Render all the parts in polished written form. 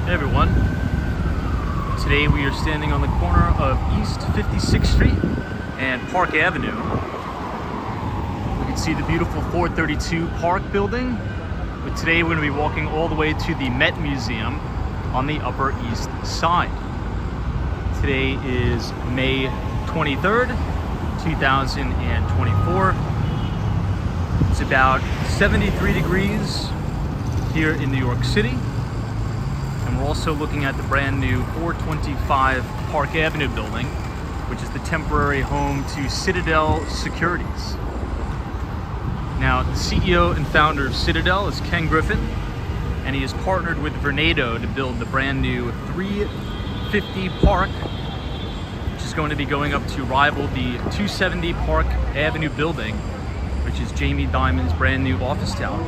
Hey everyone, today we are standing on the corner of East 56th Street and Park Avenue. We can see the beautiful 432 Park building, but today we're going to be walking all the way to the Met Museum on the Upper East Side. Today is May 23rd, 2024. It's about 73 degrees here in New York City. And we're also looking at the brand new 425 Park Avenue building, which is the temporary home to Citadel Securities. Now, the CEO and founder of Citadel is Ken Griffin, and he has partnered with Vornado to build the brand new 350 Park, which is going to be going up to rival the 270 Park Avenue building, which is Jamie Dimon's brand new office tower.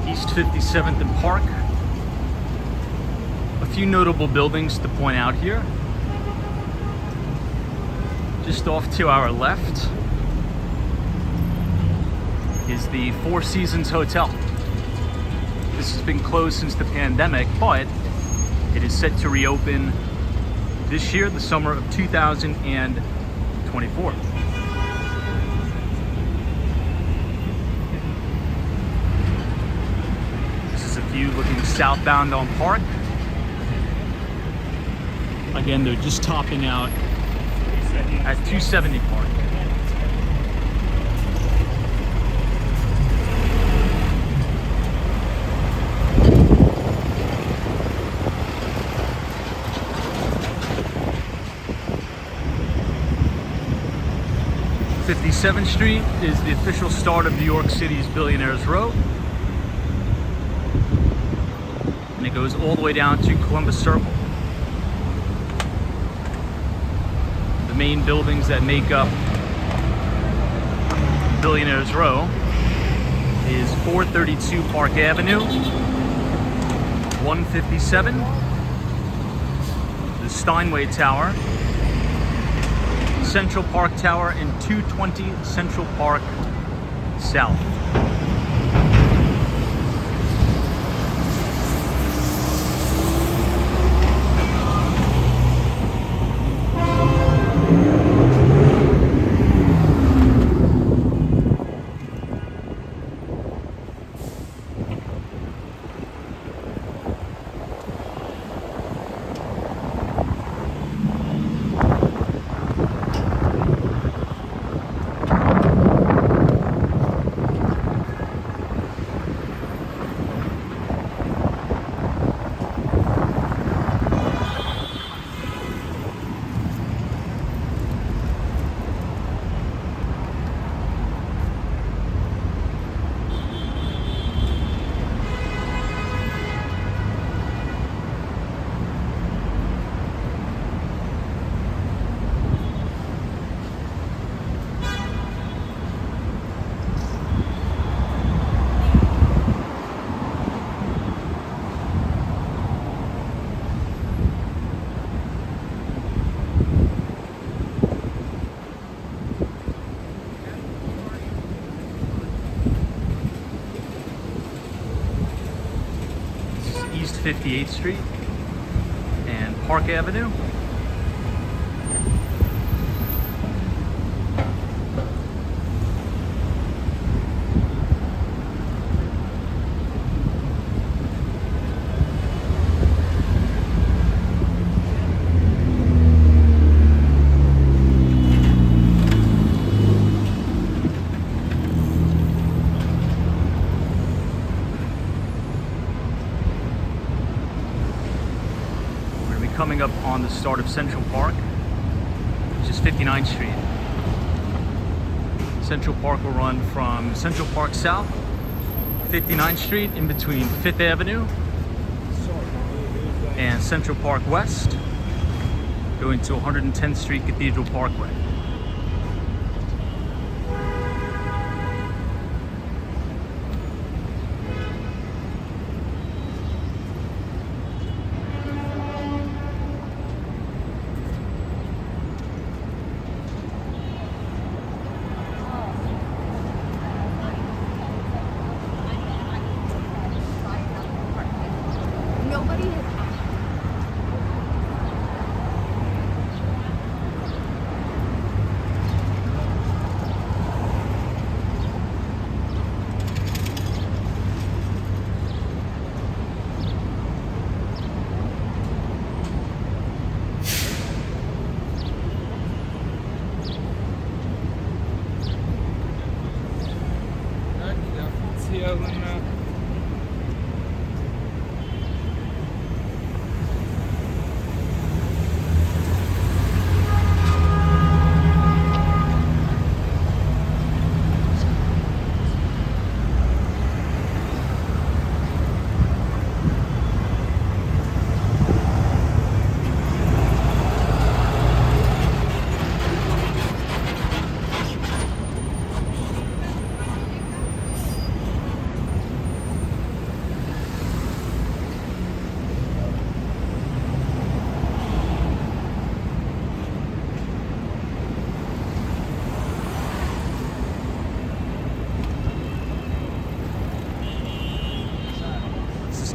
East 57th and Park. A few notable buildings to point out here. Just off to our left is the Four Seasons Hotel. This has been closed since the pandemic, but it is set to reopen this year, the summer of 2024. View looking southbound on Park. Again, they're just topping out at 270 Park. '57th Street is the official start of New York City's Billionaires Row. And it goes all the way down to Columbus Circle. The main buildings that make up Billionaires Row is 432 Park Avenue, 157, the Steinway Tower, Central Park Tower, and 220 Central Park South. East 58th Street and Park Avenue. Coming up on the start of Central Park, which is 59th Street. Central Park will run from Central Park South, 59th Street, in between 5th Avenue and Central Park West. going to 110th Street Cathedral Parkway.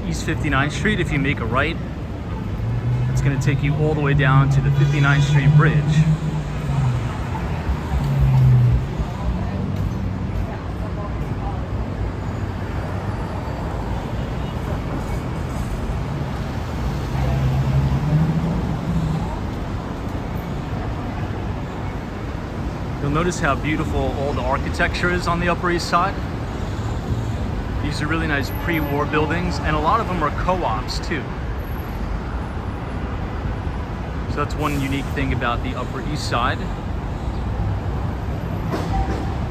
East 59th Street. If you make a right, it's going to take you all the way down to the 59th Street Bridge. You'll notice how beautiful all the architecture is on the Upper East Side. These are really nice pre-war buildings, and a lot of them are co-ops too. So that's one unique thing about the Upper East Side.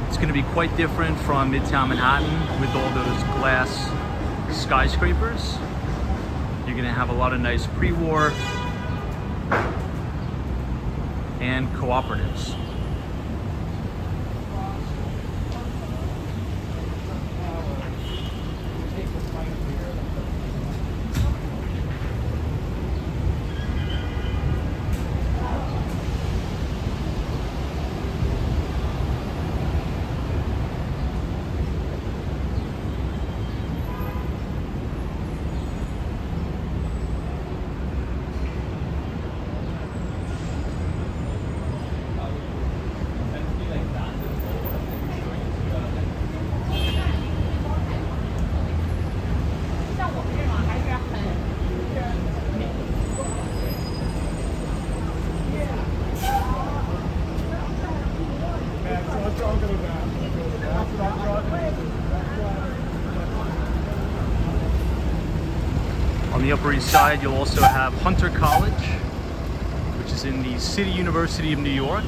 It's going to be quite different from Midtown Manhattan with all those glass skyscrapers. You're going to have a lot of nice pre-war and cooperatives. On the Upper East Side, you'll also have Hunter College, which is in the City University of New York.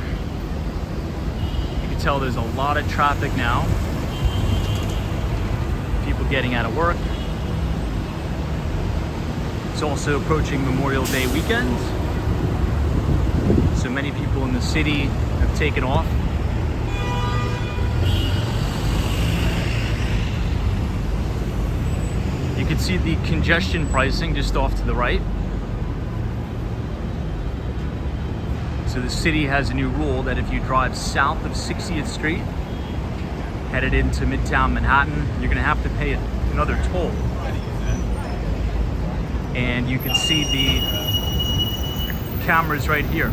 You can tell there's a lot of traffic now. People getting out of work. It's also approaching Memorial Day weekend, so many people in the city have taken off. You can see the congestion pricing just off to the right. So the city has a new rule that if you drive south of 60th Street, headed into Midtown Manhattan, you're going to have to pay another toll. And you can see the cameras right here.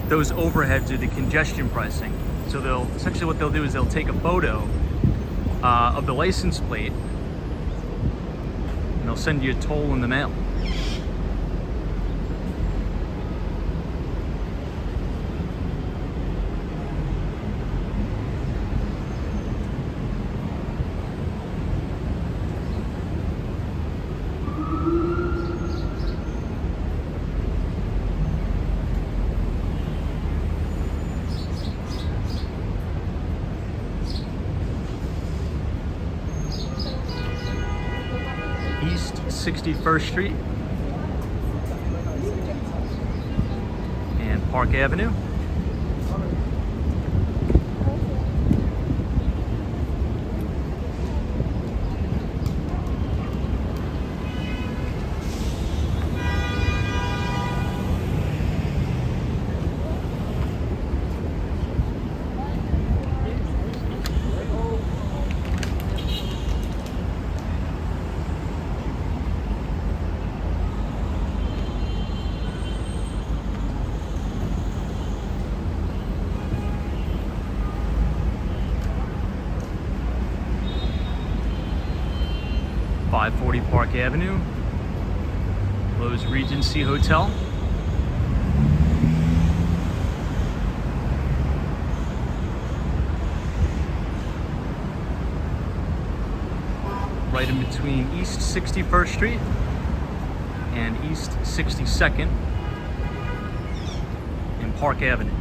Those overheads are the congestion pricing. So they'll essentially what they'll do is they'll take a photo of the license plate, and they'll send you a toll in the mail. East 61st Street. Park Avenue. .540 Park Avenue, Lowe's Regency Hotel. Right in between East 61st Street and East 62nd in Park Avenue.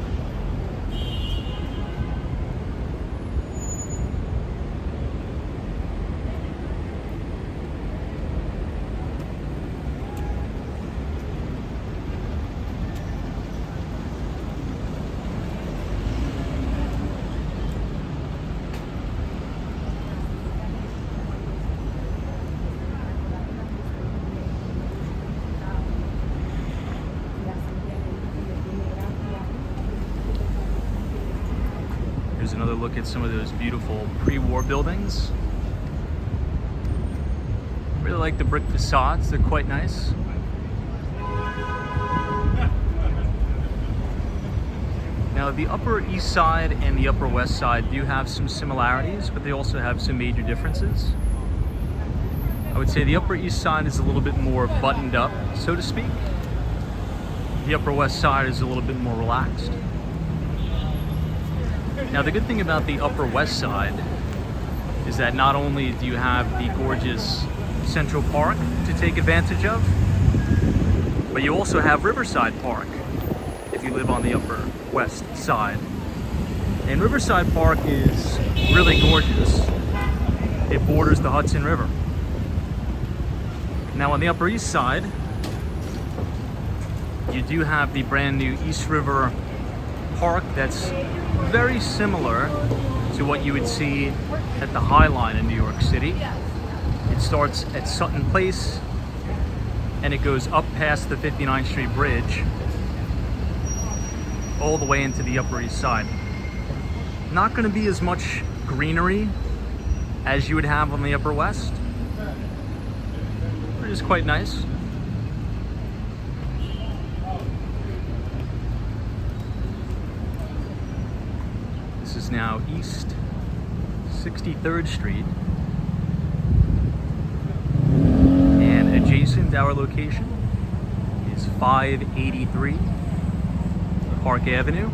Here's another look at some of those beautiful pre-war buildings. Really like the brick facades, they're quite nice. Now the Upper East Side and the Upper West Side do have some similarities, but they also have some major differences. I would say the Upper East Side is a little bit more buttoned up, so to speak. The Upper West Side is a little bit more relaxed. Now the good thing about the Upper West Side is that not only do you have the gorgeous Central Park to take advantage of, but you also have Riverside Park if you live on the Upper West Side. And Riverside Park is really gorgeous. It borders the Hudson River. Now on the Upper East Side, you do have the brand new East River Park that's very similar to what you would see at the High Line in New York City. It starts at Sutton Place and it goes up past the 59th Street Bridge all the way into the Upper East Side. Not going to be as much greenery as you would have on the Upper West, but it is quite nice. This is now East 63rd Street, and adjacent to our location is 583 Park Avenue.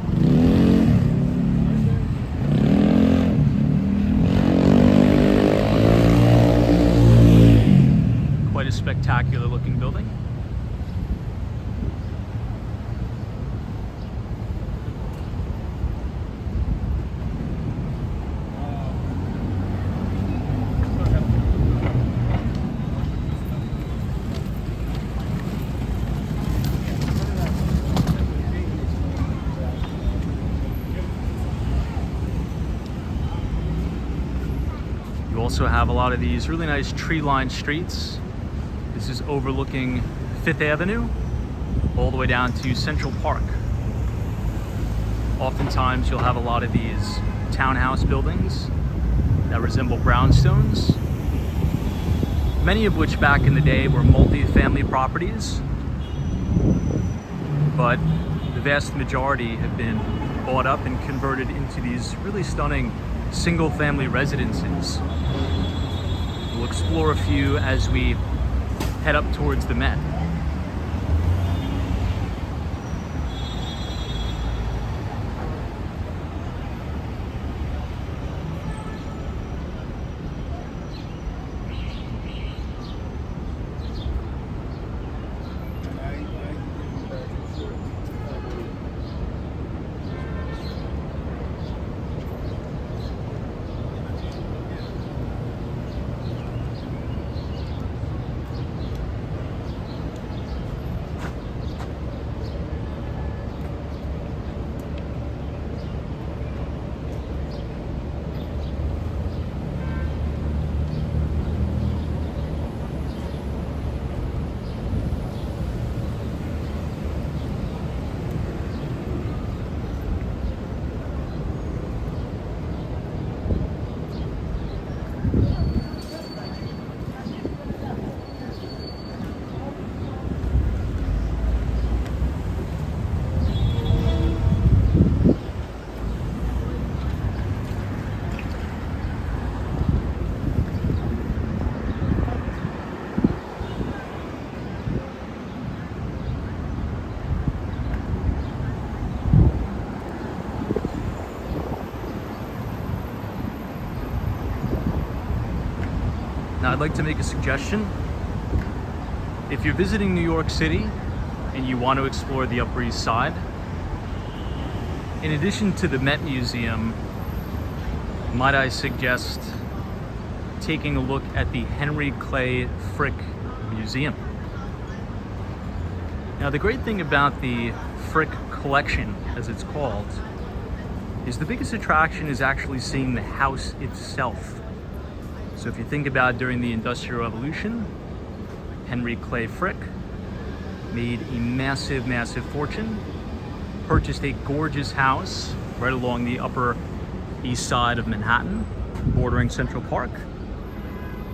Quite a spectacular looking building. You also have a lot of these really nice tree-lined streets. This is overlooking 5th Avenue all the way down to Central Park. Oftentimes you'll have a lot of these townhouse buildings that resemble brownstones, many of which back in the day were multi-family properties, but the vast majority have been bought up and converted into these really stunning single-family residences. We'll explore a few as we head up towards the Met. like to make a suggestion. If you're visiting New York City and you want to explore the Upper East Side, in addition to the Met Museum, might I suggest taking a look at the Henry Clay Frick Museum. Now, the great thing about the Frick collection, as it's called, is the biggest attraction is actually seeing the house itself. So if you think about during the Industrial Revolution, Henry Clay Frick made a massive, massive fortune, purchased a gorgeous house right along the Upper East Side of Manhattan, bordering Central Park.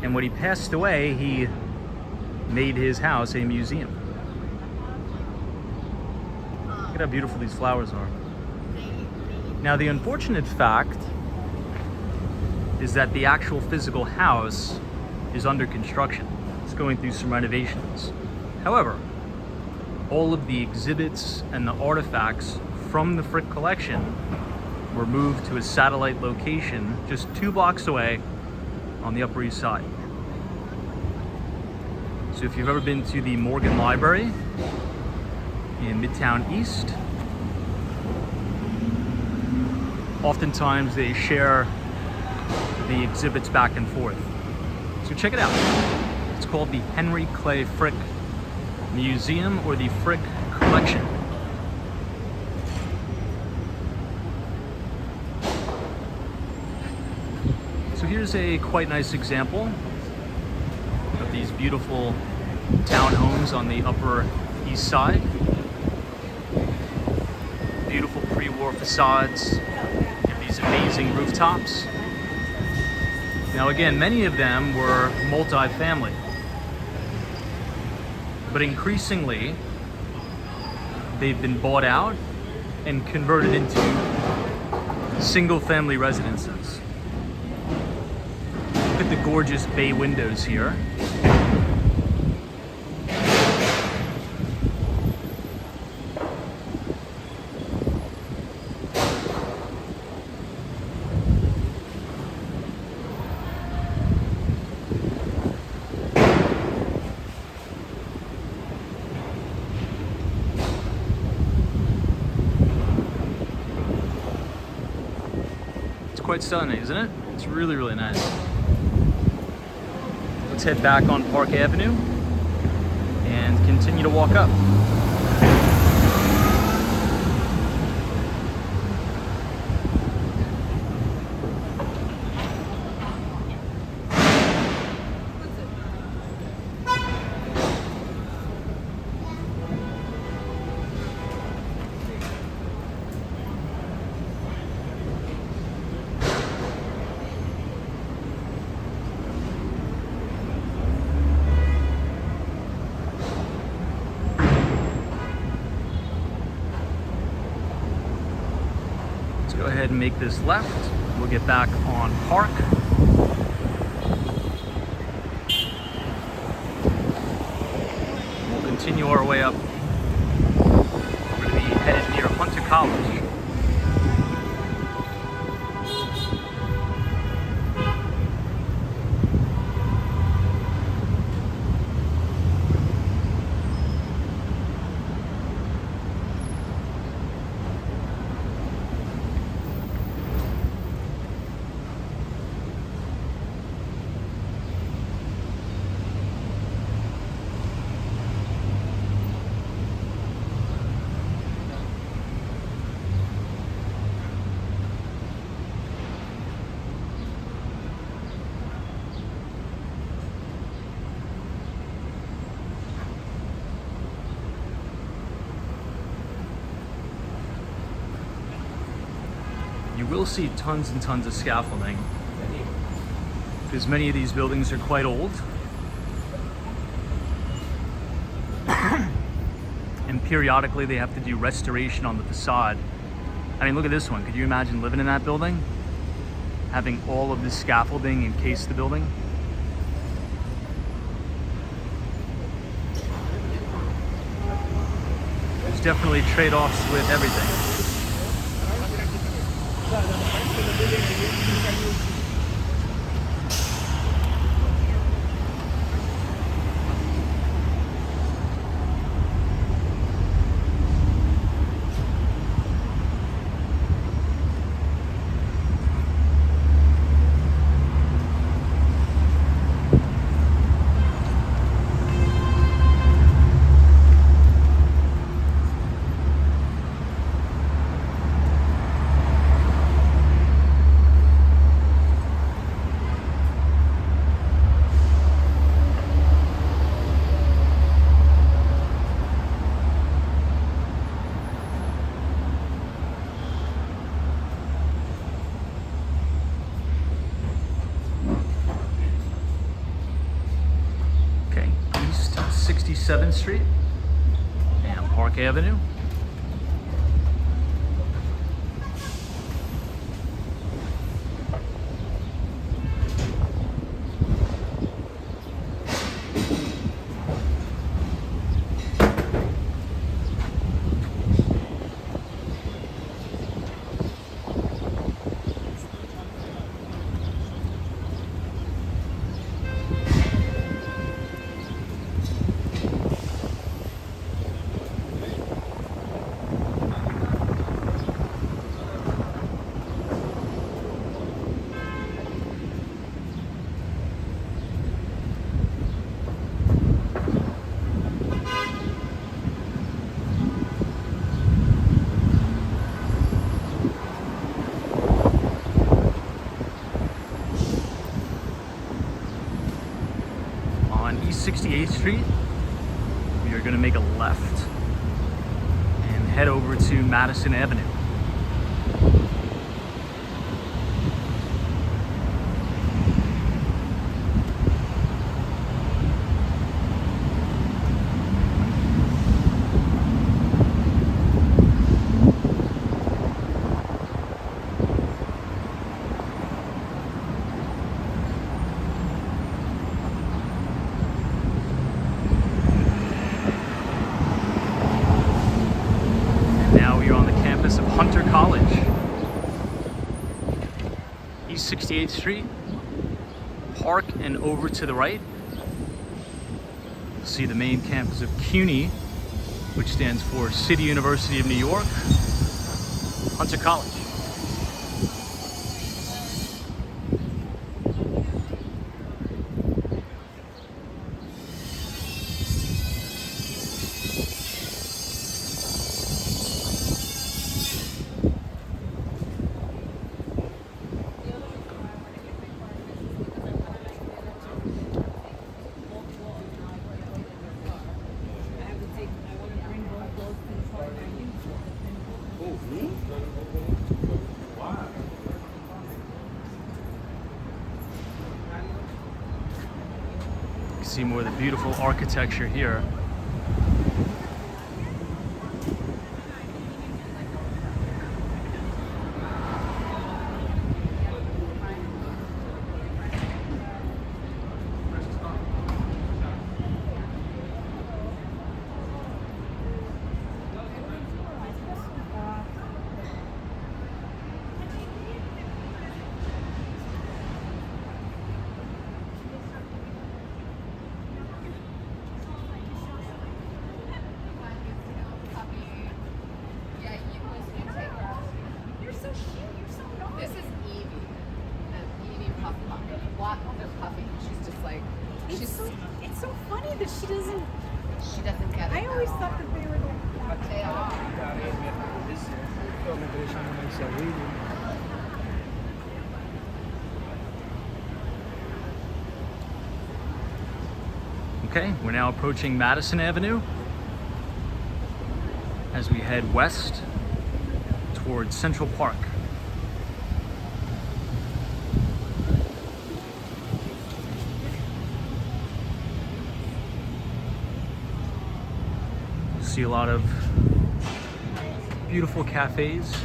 And when he passed away, he made his house a museum. Look at how beautiful these flowers are. Now, the unfortunate fact is that the actual physical house is under construction. It's going through some renovations. However, all of the exhibits and the artifacts from the Frick collection were moved to a satellite location just 2 blocks away on the Upper East Side. So if you've ever been to the Morgan Library in Midtown East, oftentimes they share the exhibits back and forth. So check it out. It's called the Henry Clay Frick Museum, or the Frick Collection. So here's a quite nice example of these beautiful townhomes on the Upper East Side. Beautiful pre-war facades. You have these amazing rooftops. Now again, many of them were multi-family, but increasingly they've been bought out and converted into single-family residences. Look at the gorgeous bay windows here. Quite stunning, isn't it? It's really, really nice. Let's head back on Park Avenue and continue to walk up. Go ahead and make this left. We'll get back on Park. We'll continue our way up. We're going to be headed near Hunter College. You will see tons and tons of scaffolding, because many of these buildings are quite old. And periodically they have to do restoration on the facade. I mean, look at this one. Could you imagine living in that building? Having all of this scaffolding encase the building? There's definitely trade-offs with everything. 57th Street and Park Avenue. On East 68th Street, we are going to make a left and head over to Madison Avenue. College. East 68th Street, park and over to the right. You'll see the main campus of CUNY, which stands for City University of New York, Hunter College. See more of the beautiful architecture here. It's so funny that she doesn't get it. I always thought that they were there. They are. Okay, we're now approaching Madison Avenue as we head west towards Central Park. See a lot of beautiful cafes.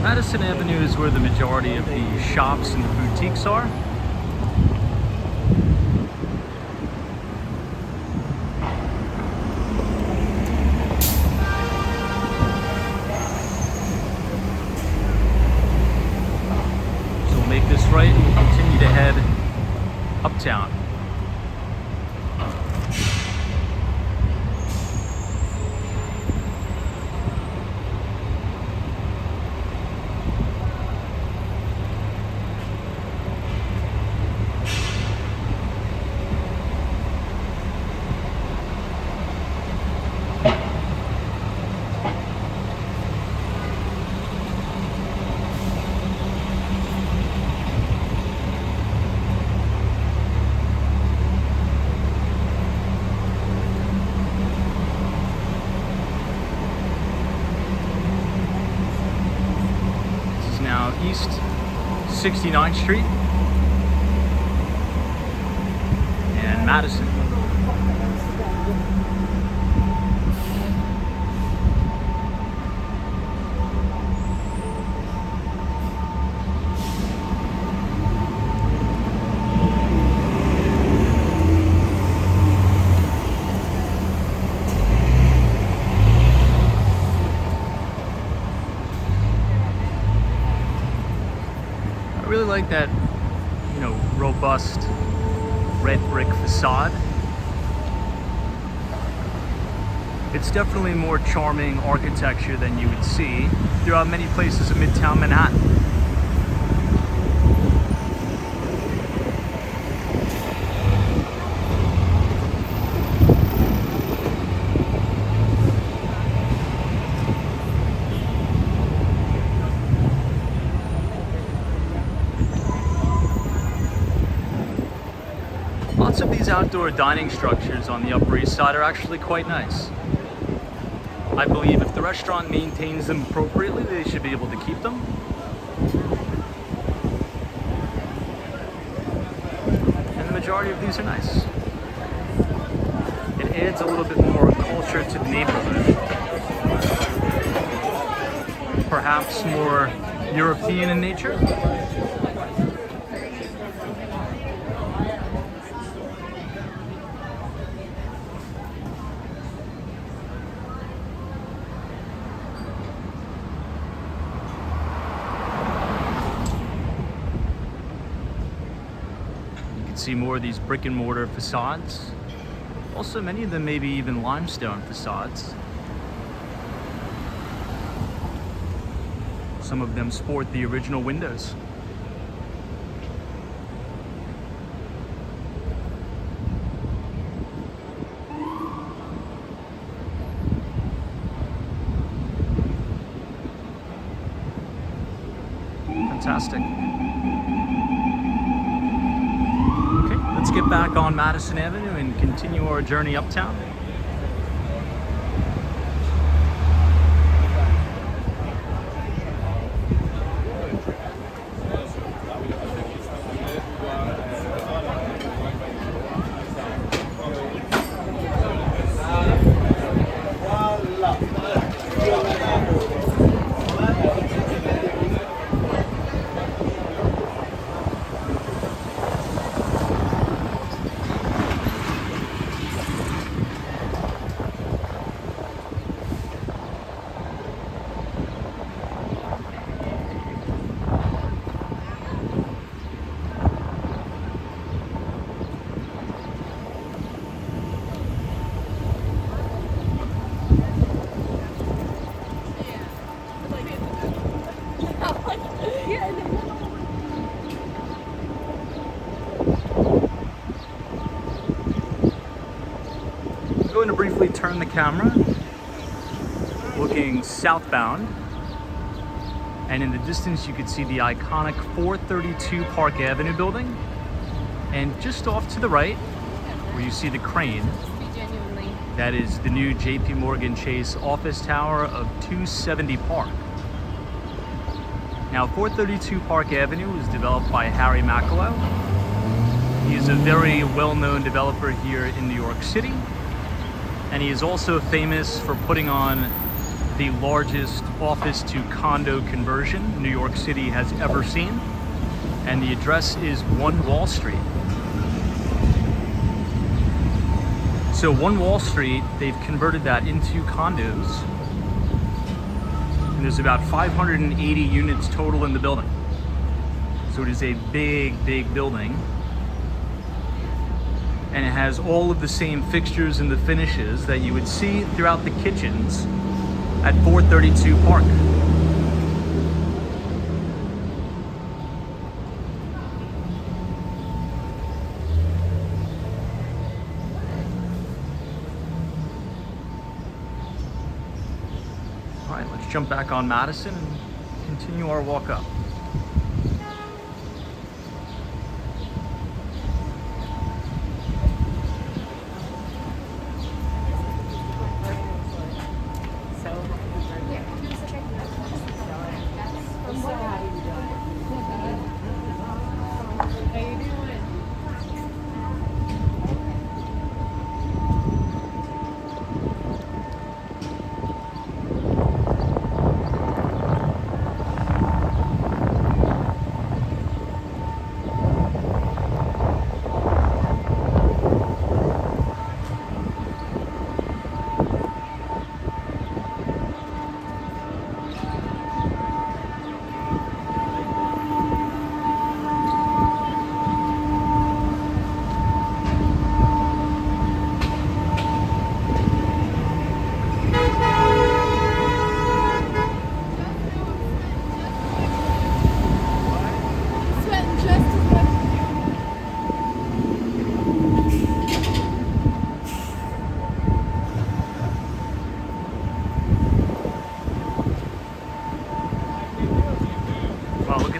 Madison Avenue is where the majority of the shops and the boutiques are. So we'll make this right and we'll continue to head uptown. East 69th Street and Madison. I really like that, you know, robust red brick facade. It's definitely more charming architecture than you would see throughout many places in Midtown Manhattan. Lots of these outdoor dining structures on the Upper East Side are actually quite nice. I believe if the restaurant maintains them appropriately, they should be able to keep them. And the majority of these are nice. It adds a little bit more culture to the neighborhood. Perhaps more European in nature. See more of these brick and mortar facades. Also, many of them maybe even limestone facades. Some of them sport the original windows. Fantastic. Let's get back on Madison Avenue and continue our journey uptown. I'm going to briefly turn the camera, looking southbound, and in the distance you can see the iconic 432 Park Avenue building, and just off to the right, where you see the crane, that is the new JP Morgan Chase office tower of 270 Park. Now, 432 Park Avenue was developed by Harry Macalo. He is a very well-known developer here in New York City, and he is also famous for putting on the largest office to condo conversion New York City has ever seen, and the address is 1 Wall Street. So 1 Wall Street, they've converted that into condos, and there's about 580 units total in the building. So it is a big, big building. And it has all of the same fixtures and the finishes that you would see throughout the kitchens at 432 Park. All right, let's jump back on Madison and continue our walk up.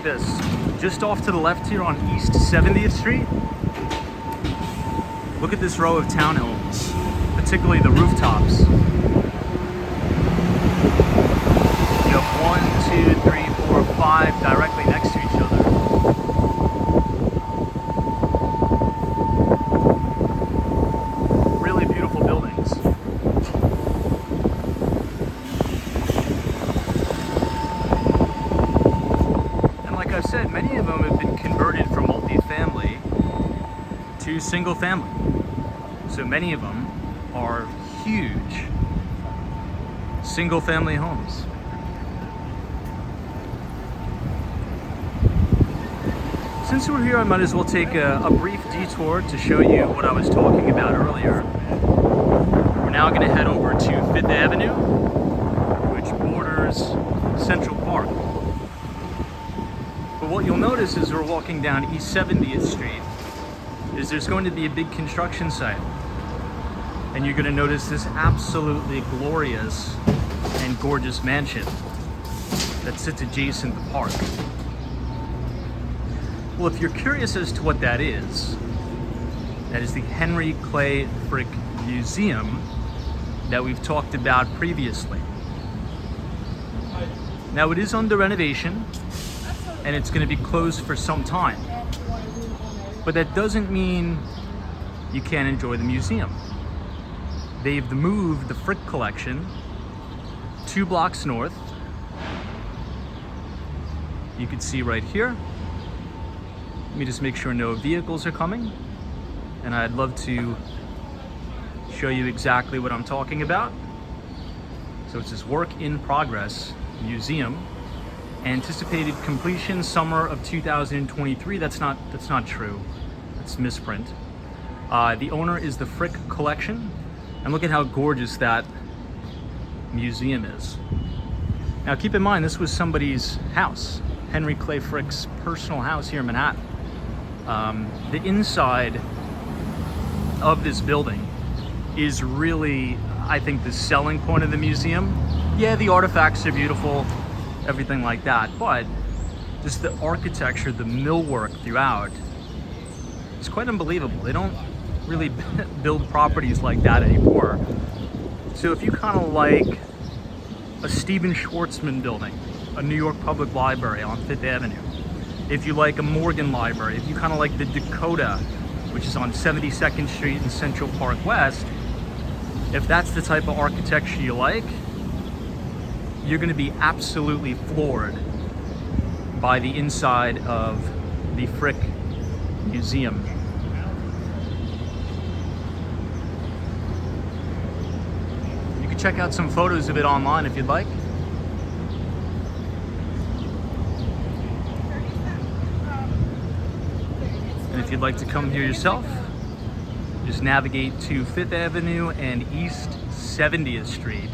this. Just off to the left here on East 70th Street, look at this row of townhomes, particularly the rooftops. You have 1, 2, 3, 4, 5 directly next to each other. Really beautiful buildings. And like I've said, many of them have been converted from multifamily to single family. So many of them are huge single family homes. Since we're here, I might as well take a brief detour to show you what I was talking about earlier. We're now going to head over to 5th Avenue, which borders Central Park. But what you'll notice as we're walking down East 70th Street is there's going to be a big construction site. And you're going to notice this absolutely glorious and gorgeous mansion that sits adjacent to the park. Well, if you're curious as to what that is the Henry Clay Frick Museum that we've talked about previously. Now, it is under renovation and it's going to be closed for some time. But that doesn't mean you can't enjoy the museum. They've moved the Frick collection 2 blocks north. You can see right here. Let me just make sure no vehicles are coming. And I'd love to show you exactly what I'm talking about. So it's this work in progress museum. Anticipated completion summer of 2023. That's not true. That's misprint. The owner is the Frick Collection. And look at how gorgeous that museum is. Now keep in mind, this was somebody's house. Henry Clay Frick's personal house here in Manhattan. The inside of this building is really, I think, the selling point of the museum. Yeah, the artifacts are beautiful, everything like that, but just the architecture, the millwork throughout, it's quite unbelievable. They don't really build properties like that anymore. So if you kind of like a Stephen Schwarzman building, a New York Public Library on 5th Avenue, if you like a Morgan Library, if you kind of like the Dakota, which is on 72nd Street in Central Park West, if that's the type of architecture you like, you're going to be absolutely floored by the inside of the Frick Museum. You can check out some photos of it online if you'd like. And if you'd like to come here yourself, just navigate to 5th Avenue and East 70th Street.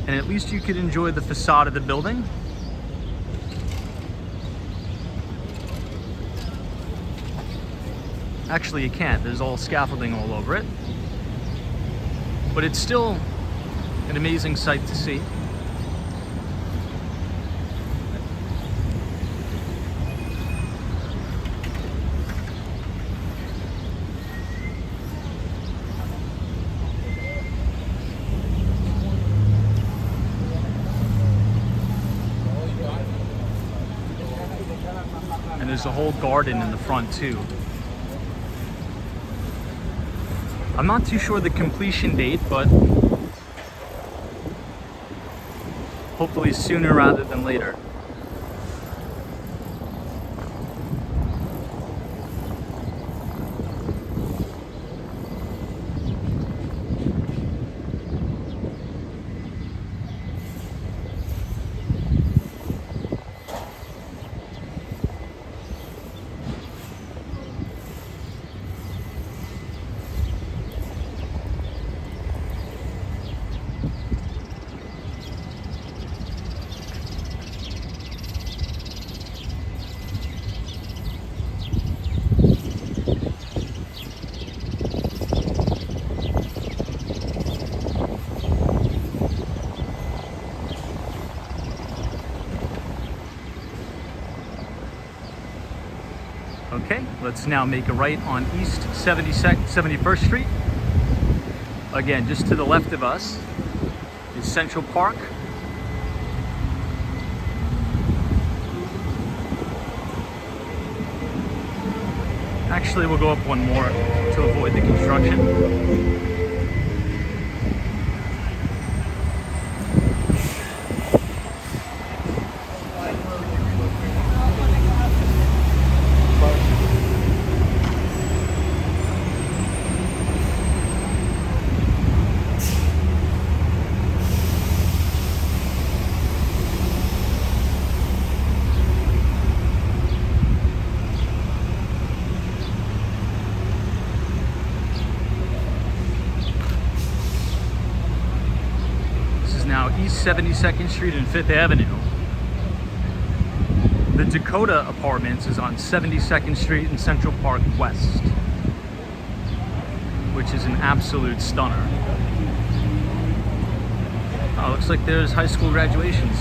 And at least you could enjoy the facade of the building. Actually, you can't. There's all scaffolding all over it. But it's still an amazing sight to see. And there's a whole garden in the front too. I'm not too sure the completion date, but hopefully sooner rather than later. Okay, let's now make a right on East 71st Street. Again, just to the left of us is Central Park. Actually, we'll go up one more to avoid the construction. Now East 72nd Street and 5th Avenue. The Dakota Apartments is on 72nd Street and Central Park West, which is an absolute stunner. Oh, looks like there's high school graduations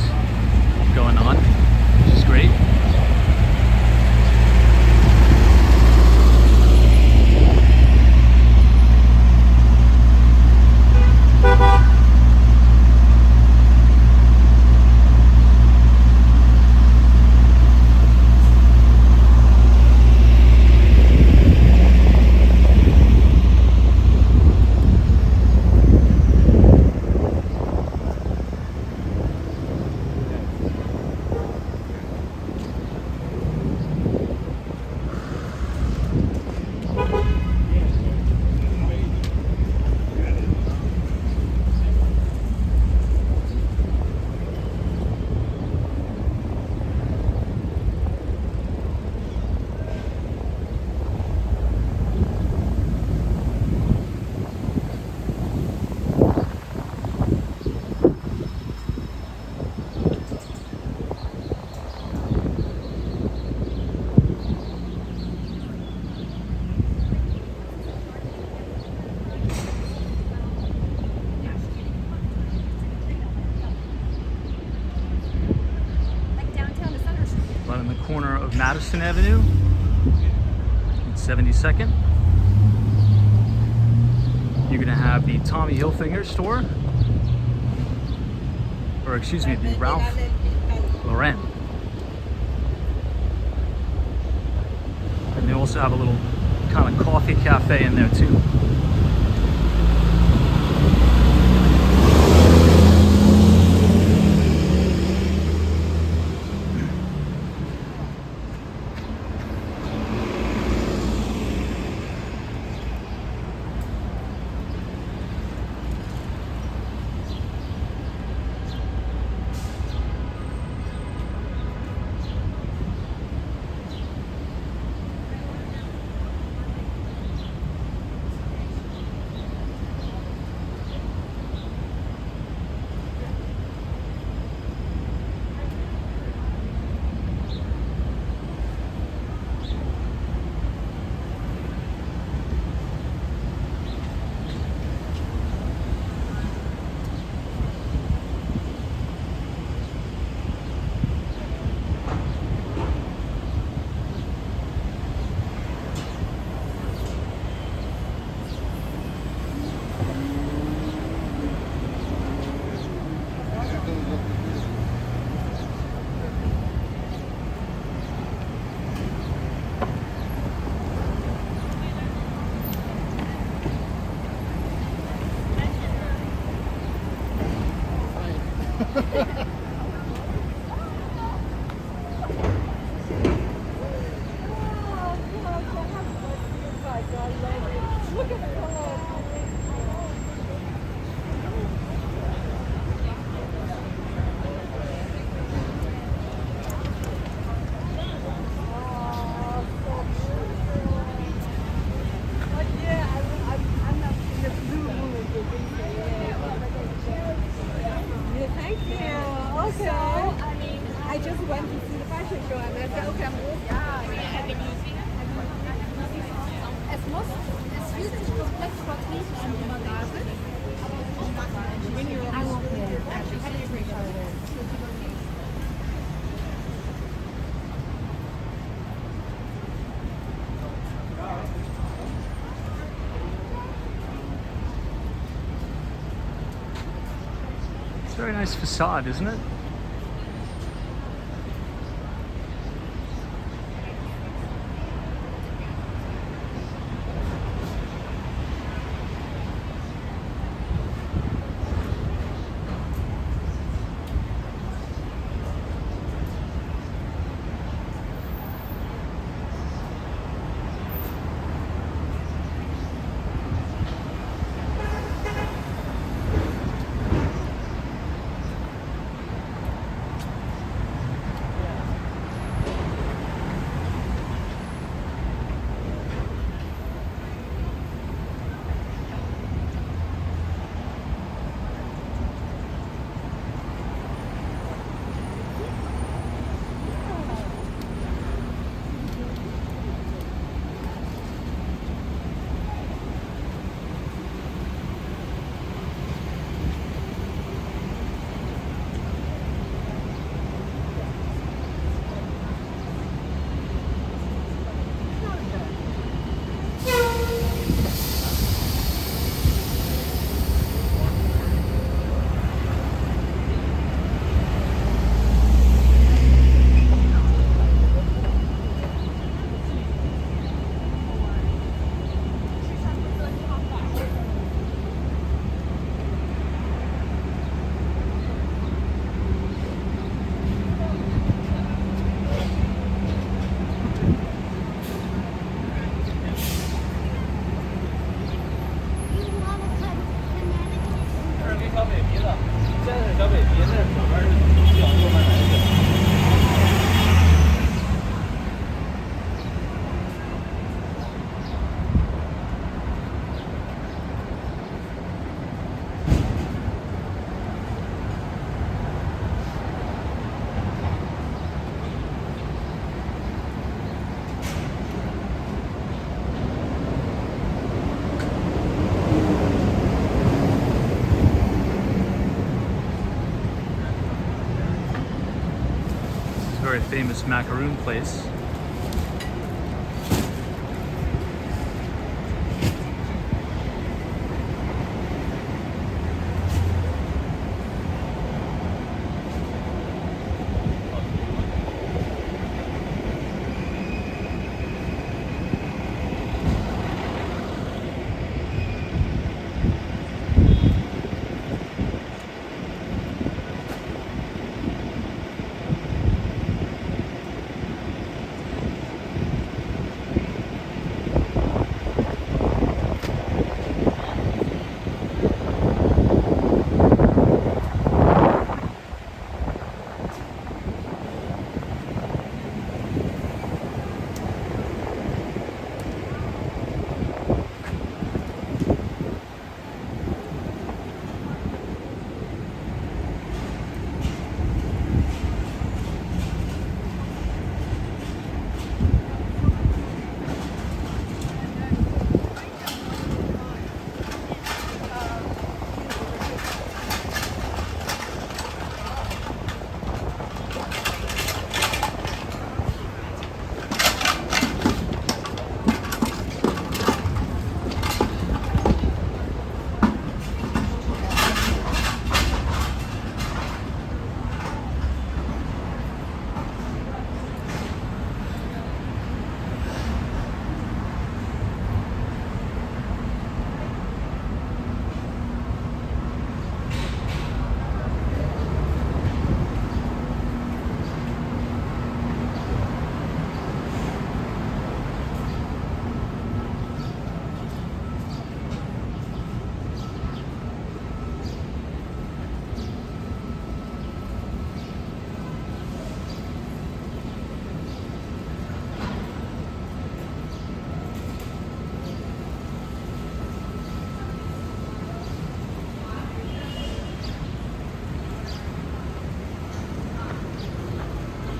going on, which is great. On the corner of Madison Avenue and 72nd. You're gonna have the Tommy Hilfiger store, or excuse me, the Ralph Lauren. And they also have a little kind of coffee cafe in there too. Very nice facade, isn't it? Very famous macaroon place.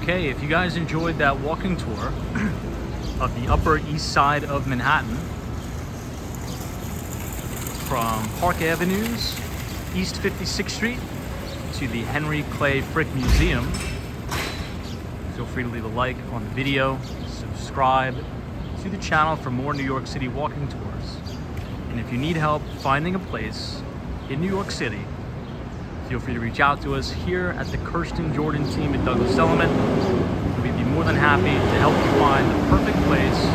Okay, if you guys enjoyed that walking tour of the Upper East Side of Manhattan, from Park Avenue's East 56th Street to the Henry Clay Frick Museum, feel free to leave a like on the video, subscribe to the channel for more New York City walking tours. And if you need help finding a place in New York City, feel free to reach out to us here at the Kirsten Jordan team at Douglas Elliman. We'd be more than happy to help you find the perfect place